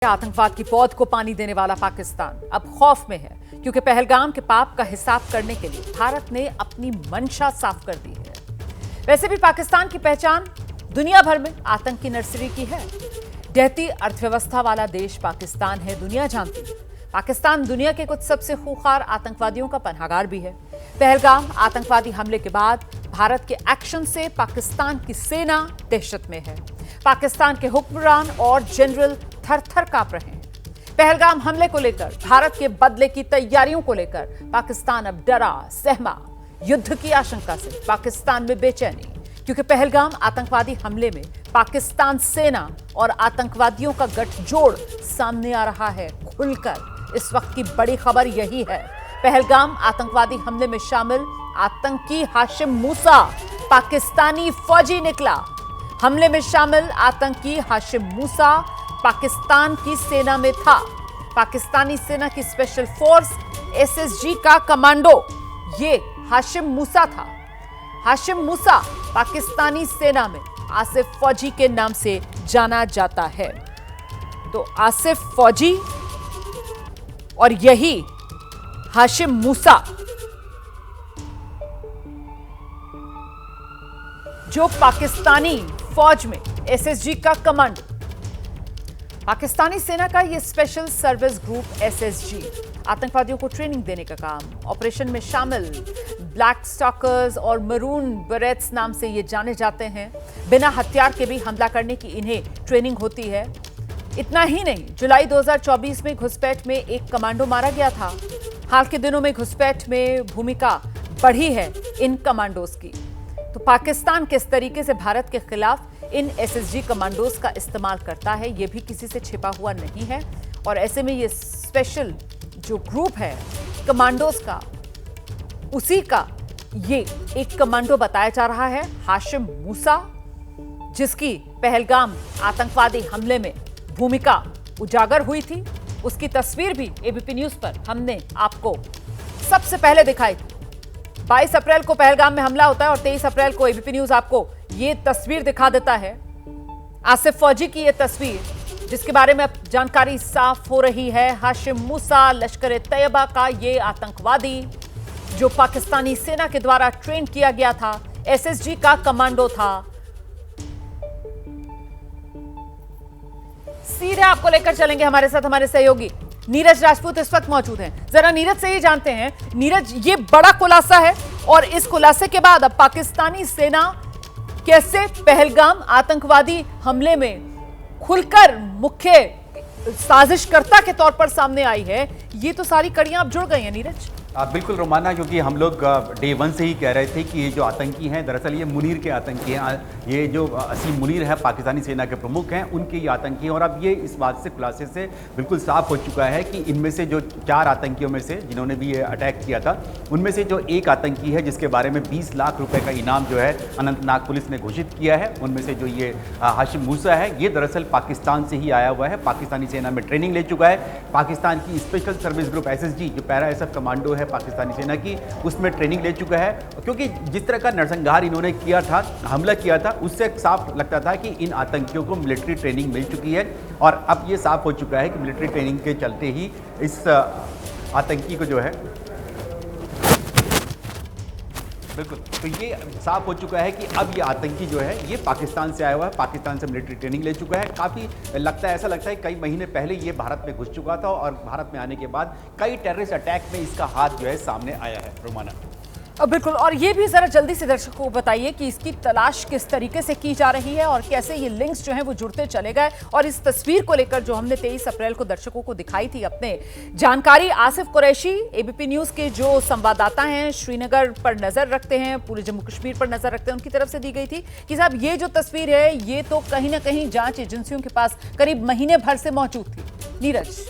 आतंकवाद की पौध को पानी देने वाला पाकिस्तान अब खौफ में है, क्योंकि पहलगाम के पाप का हिसाब करने के लिए भारत ने अपनी मंशा साफ कर दी है। वैसे भी पाकिस्तान की पहचान दुनिया भर में आतंक की नर्सरी की है। ढहती अर्थव्यवस्था वाला देश पाकिस्तान है, दुनिया जानती है। पाकिस्तान दुनिया के कुछ सबसे खूंखार आतंकवादियों का पनाहगार भी है। पहलगाम आतंकवादी हमले के बाद भारत के एक्शन से पाकिस्तान की सेना दहशत में है। पाकिस्तान के हुक्मरान और जनरल थर-थर कांप रहे हैं। पहलगाम हमले को लेकर, भारत के बदले की तैयारियों को लेकर पाकिस्तान अब डरा सहमा। युद्ध की आशंका से पाकिस्तान में बेचैनी, क्योंकि पहलगाम आतंकवादी हमले में पाकिस्तान सेना और आतंकवादियों का गठजोड़ सामने आ रहा है खुलकर। इस वक्त की बड़ी खबर यही है, पहलगाम आतंकवादी हमले में शामिल आतंकी हाशिम मूसा पाकिस्तानी फौजी निकला। हमले में शामिल आतंकी हाशिम मूसा पाकिस्तान की सेना में था। पाकिस्तानी सेना की स्पेशल फोर्स एसएसजी का कमांडो ये हाशिम मूसा था। हाशिम मूसा पाकिस्तानी सेना में आसिफ फौजी के नाम से जाना जाता है। तो आसिफ फौजी और यही हाशिम मूसा जो पाकिस्तानी फौज में एसएसजी का कमांडो। पाकिस्तानी सेना का यह स्पेशल सर्विस ग्रुप एसएसजी आतंकवादियों को ट्रेनिंग देने का काम, ऑपरेशन में शामिल ब्लैक स्टॉकर्स और मरून बेरेट्स नाम से ये जाने जाते हैं। बिना हथियार के भी हमला करने की इन्हें ट्रेनिंग होती है। इतना ही नहीं, जुलाई 2024 में घुसपैठ में एक कमांडो मारा गया था। हाल के दिनों में घुसपैठ में भूमिका बढ़ी है इन कमांडोज की। तो पाकिस्तान किस तरीके से भारत के खिलाफ इन एसएसजी कमांडोज का इस्तेमाल करता है, यह भी किसी से छिपा हुआ नहीं है। और ऐसे में ये स्पेशल जो ग्रुप है कमांडोज का, उसी का ये एक कमांडो बताया जा रहा है हाशिम मूसा, जिसकी पहलगाम आतंकवादी हमले में भूमिका उजागर हुई थी। उसकी तस्वीर भी एबीपी न्यूज पर हमने आपको सबसे पहले दिखाई थी। 22 अप्रैल को पहलगाम में हमला होता है और 23 अप्रैल को एबीपी न्यूज आपको ये तस्वीर दिखा देता है। आसिफ फौजी की ये तस्वीर, जिसके बारे में अब जानकारी साफ हो रही है। हाशिम मूसा लश्कर तैयबा का ये आतंकवादी जो पाकिस्तानी सेना के द्वारा ट्रेन किया गया था, एसएसजी का कमांडो था। सीधे आपको लेकर चलेंगे हमारे साथ हमारे सहयोगी नीरज राजपूत इस वक्त मौजूद हैं। जरा नीरज से ही जानते हैं, नीरज ये बड़ा खुलासा है और इस खुलासे के बाद अब पाकिस्तानी सेना कैसे पहलगाम आतंकवादी हमले में खुलकर मुख्य साजिशकर्ता के तौर पर सामने आई है, ये तो सारी कड़ियां अब जुड़ गई हैं नीरज। बिल्कुल रोमाना, क्योंकि हम लोग डे वन से ही कह रहे थे कि ये जो आतंकी हैं दरअसल ये मुनीर के आतंकी हैं। ये जो असीम मुनीर है पाकिस्तानी सेना के प्रमुख हैं, उनके ये आतंकी हैं। और अब ये इस बात से खुलासे से बिल्कुल साफ हो चुका है कि इनमें से जो 4 आतंकियों में से जिन्होंने भी ये अटैक किया था, उनमें से जो एक आतंकी है जिसके बारे में 20 लाख रुपये का इनाम जो है अनंतनाग पुलिस ने घोषित किया है, उनमें से जो ये हाशिम मूसा है, ये दरअसल पाकिस्तान से ही आया हुआ है। पाकिस्तानी सेना में ट्रेनिंग ले चुका है। पाकिस्तान की स्पेशल सर्विस ग्रुप एसएसजी जो पैरा एसएफ कमांडो है पाकिस्तानी सेना की, उसमें ट्रेनिंग ले चुका है। क्योंकि जिस तरह का नरसंहार इन्होंने किया था, हमला किया था, उससे साफ लगता था कि इन आतंकियों को मिलिट्री ट्रेनिंग मिल चुकी है। और अब ये साफ हो चुका है कि मिलिट्री ट्रेनिंग के चलते ही इस आतंकी को जो है बिल्कुल, तो ये साफ हो चुका है कि अब ये आतंकी जो है ये पाकिस्तान से आया हुआ है, पाकिस्तान से मिलिट्री ट्रेनिंग ले चुका है। काफ़ी लगता है, ऐसा लगता है कई महीने पहले ये भारत में घुस चुका था और भारत में आने के बाद कई टेररिस्ट अटैक में इसका हाथ जो है सामने आया है रोमाना। बिल्कुल, और ये भी जरा जल्दी से दर्शकों को बताइए कि इसकी तलाश किस तरीके से की जा रही है और कैसे ये लिंक्स जो हैं वो जुड़ते चले गए। और इस तस्वीर को लेकर जो हमने 23 अप्रैल को दर्शकों को दिखाई थी अपने जानकारी, आसिफ कुरैशी एबीपी न्यूज के जो संवाददाता हैं, श्रीनगर पर नजर रखते हैं, पूरे जम्मू कश्मीर पर नजर रखते हैं, उनकी तरफ से दी गई थी कि साहब ये जो तस्वीर है ये तो कहीं ना कहीं जांच एजेंसियों के पास करीब महीने भर से मौजूद थी। नीरज,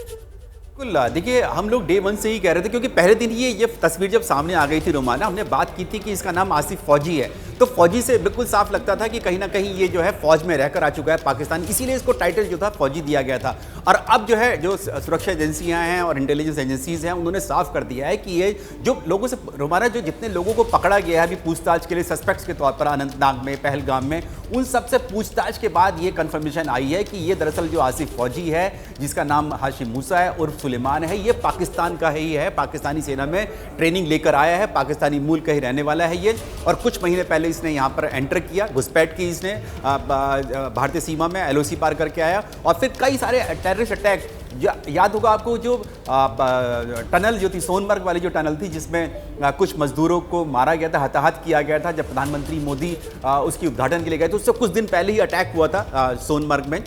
देखिए, हम लोग डे वन से ही कह रहे थे, क्योंकि पहले दिन ये तस्वीर जब सामने आ गई थी रोमाना, हमने बात की थी कि इसका नाम आसिफ फौजी है। तो फौजी से बिल्कुल साफ लगता था कि कहीं ना कहीं ये जो है फौज में रहकर आ चुका है पाकिस्तान, इसीलिए इसको टाइटल जो था फौजी दिया गया था। और अब जो है जो सुरक्षा एजेंसियां हैं और इंटेलिजेंस एजेंसीज हैं उन्होंने साफ कर दिया है कि ये जो लोगों से हमारा जो जितने लोगों को पकड़ा गया है अभी पूछताछ के लिए सस्पेक्ट्स के तौर पर अनंतनाग में, पहलगाम में, उन सबसे पूछताछ के बाद ये कंफर्मेशन आई है कि ये दरअसल जो आसिफ फौजी है जिसका नाम हाशिम मूसा है उर्फ सुलेमान है, ये पाकिस्तान का ही है, पाकिस्तानी सेना में ट्रेनिंग लेकर आया है, पाकिस्तानी मूल का ही रहने वाला है ये। और कुछ महीने पहले इसने यहाँ पर एंटर किया, घुसपैठ की इसने भारतीय सीमा में, LOC पार करके आया और फिर कई सारे टेररिस्ट अटैक, याद होगा आपको जो टनल जो थी सोनमर्ग वाली जो टनल थी जिसमें कुछ मजदूरों को मारा गया था, हताहत किया गया था, जब प्रधानमंत्री मोदी उसकी उद्घाटन के लिए गए तो उससे कुछ दिन पहले ही अटैक हुआ था सोनमर्ग में,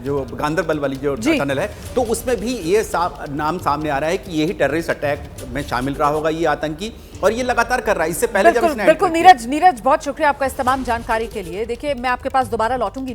जो गांदरबल वाली जो टनल है, तो उसमें भी ये नाम सामने आ रहा है कि यही टेररिस्ट अटैक में शामिल रहा होगा ये आतंकी, और ये लगातार कर रहा है। इससे पहले जब इसने बिल्कुल नीरज बहुत शुक्रिया आपका इस तमाम जानकारी के लिए। देखिए मैं आपके पास दोबारा लौटूंगी।